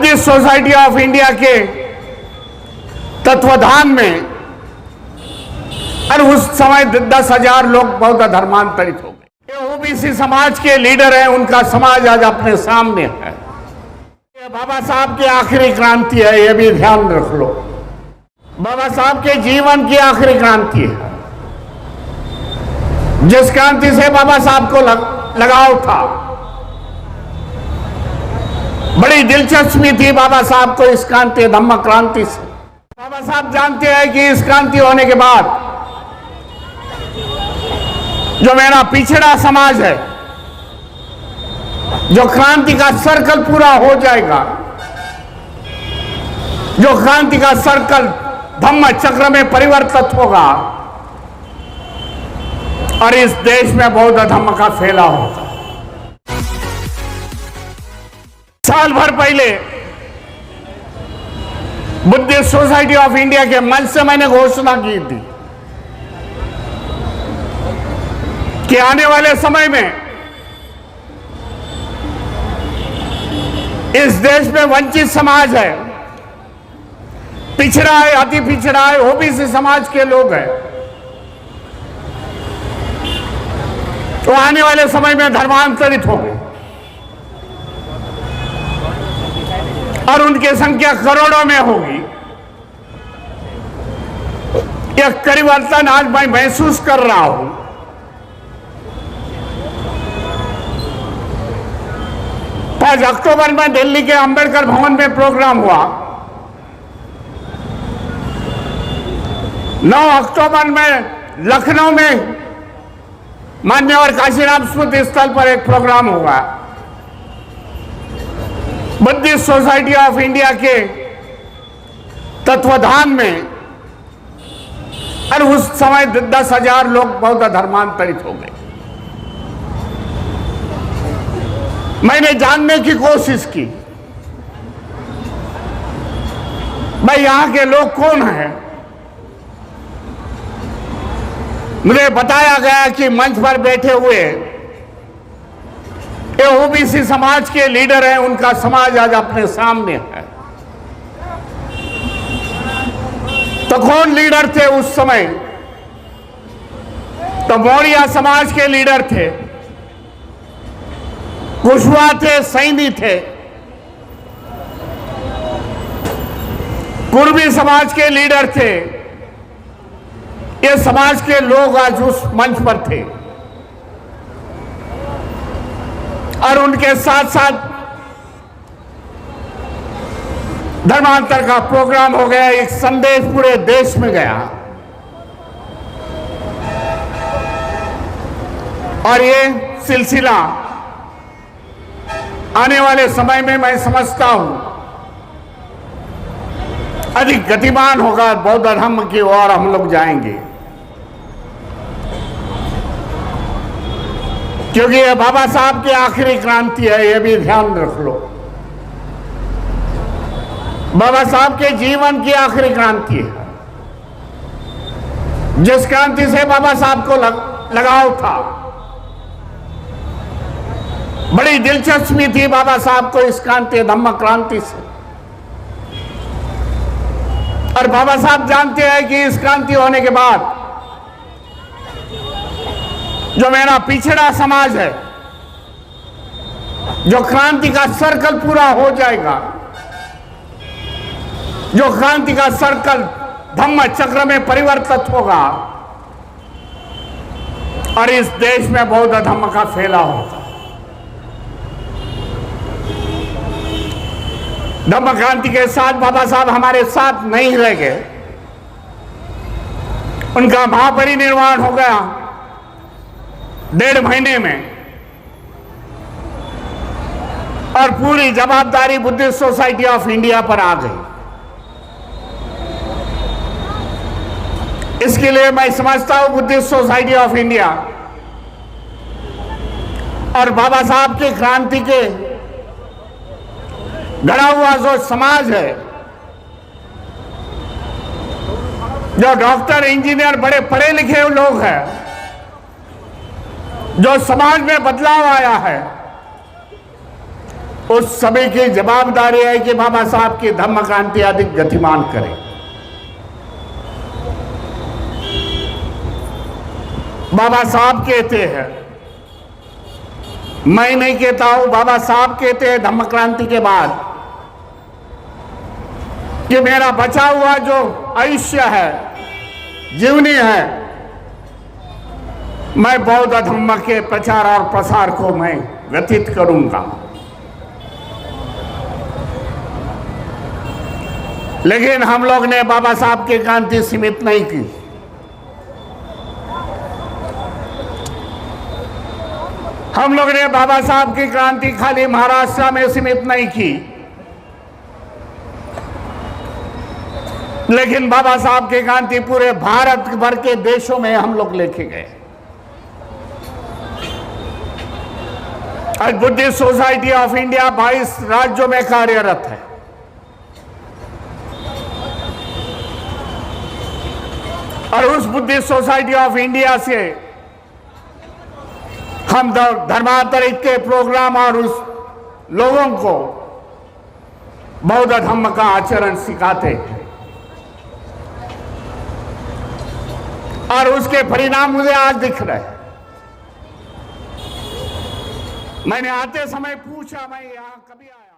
Buddhist society of India के तत्वाधान में और उस समय 10,000 लोग बौद्ध धर्मांतरित हो गए। ये ओबीसी समाज के लीडर हैं, उनका समाज आज अपने सामने है। ये बाबा साहब की आखिरी क्रांति है, ये भी ध्यान रख लो। बाबा साहब के जीवन की आखिरी क्रांति है। जिस क्रांति से बाबा साहब को लगाव था, बड़ी दिलचस्पी थी बाबा साहब को इस क्रांति धम्म क्रांति से। बाबा साहब जानते हैं कि इस क्रांति होने के बाद जो मेरा पिछड़ा समाज है, जो क्रांति का सर्कल पूरा हो जाएगा, जो क्रांति का सर्कल धम्म चक्र में परिवर्तित होगा और इस देश में बौद्ध धम्म का फैलाव होगा। साल भर पहले बुद्धिस्ट सोसाइटी ऑफ इंडिया के मंच से मैंने घोषणा की थी कि आने वाले समय में इस देश में वंचित समाज है, पिछड़ा है, अति पिछड़ा है, ओबीसी समाज के लोग हैं, तो आने वाले समय में धर्मांतरित होंगे और उनकी संख्या करोड़ों में होगी। यह परिवर्तन आज मैं महसूस कर रहा हूं। 5 अक्टूबर में दिल्ली के अंबेडकर भवन में प्रोग्राम हुआ। 9 अक्टूबर में लखनऊ में मान्यवर काशीराम स्मृति स्थल पर एक प्रोग्राम हुआ। बुद्धिस्ट सोसाइटी ऑफ इंडिया के तत्वाधान में और उस समय 10,000 लोग बौद्ध धर्मांतरित हो गए। मैंने जानने की कोशिश की, भाई यहां के लोग कौन हैं। मुझे बताया गया कि मंच पर बैठे हुए ये ओबीसी समाज के लीडर हैं, उनका समाज आज अपने सामने है। तो कौन लीडर थे उस समय? तो मौर्य समाज के लीडर थे, कुशवाहा थे, सैनी थे, कुर्मी समाज के लीडर थे। ये समाज के लोग आज उस मंच पर थे और उनके साथ साथ धर्मांतर का प्रोग्राम हो गया। एक संदेश पूरे देश में गया और ये सिलसिला आने वाले समय में मैं समझता हूं अधिक गतिमान होगा। बौद्ध धर्म की ओर हम लोग जाएंगे, क्योंकि ये बाबा साहब की आखिरी क्रांति है, ये भी ध्यान रख लो। बाबा साहब के जीवन की आखिरी क्रांति है। जिस क्रांति से बाबा साहब को लगाव था, बड़ी दिलचस्पी थी बाबा साहब को इस क्रांति धम्म क्रांति से। और बाबा साहब जानते हैं कि इस क्रांति होने के बाद जो मेरा पिछड़ा समाज है, जो क्रांति का सर्कल पूरा हो जाएगा, जो क्रांति का सर्कल धम्म चक्र में परिवर्तित होगा और इस देश में बौद्ध धर्म का फैलाव होगा। धम्म क्रांति के साथ बाबा साहब हमारे साथ नहीं रह गए, उनका महापरिनिर्वाण हो गया 1.5 महीने में और पूरी जवाबदारी बुद्धिस्ट सोसाइटी ऑफ इंडिया पर आ गई। इसके लिए मैं समझता हूं बुद्धिस्ट सोसाइटी ऑफ इंडिया और बाबा साहब की क्रांति के गढ़ा हुआ जो समाज है, जो डॉक्टर, इंजीनियर, बड़े पढ़े लिखे लोग हैं, जो समाज में बदलाव आया है, उस सभी की जवाबदारी है कि बाबा साहब की धम्म क्रांति अधिक गतिमान करें। बाबा साहब कहते हैं, मैं नहीं कहता हूं, बाबा साहब कहते हैं धम्म क्रांति के बाद कि मेरा बचा हुआ जो आयुष्य है, जीवनी है, मैं बौद्ध धम्म के प्रचार और प्रसार को मैं व्यतीत करूंगा। लेकिन हम लोग ने बाबा साहब की क्रांति सीमित नहीं की। हम लोग ने बाबा साहब की क्रांति खाली महाराष्ट्र में सीमित नहीं की, लेकिन बाबा साहब की क्रांति पूरे भारत भर के देशों में हम लोग लेके गए। आज बुद्धिस्ट सोसाइटी ऑफ इंडिया 22 राज्यों में कार्यरत है। और उस बुद्धिस्ट सोसाइटी ऑफ इंडिया से हम धर्मांतरित के प्रोग्राम और उस लोगों को बौद्ध धम्म का आचरण सिखाते हैं, और उसके परिणाम मुझे आज दिख रहे हैं। मैंने आते समय पूछा, मैं यहां कभी आया?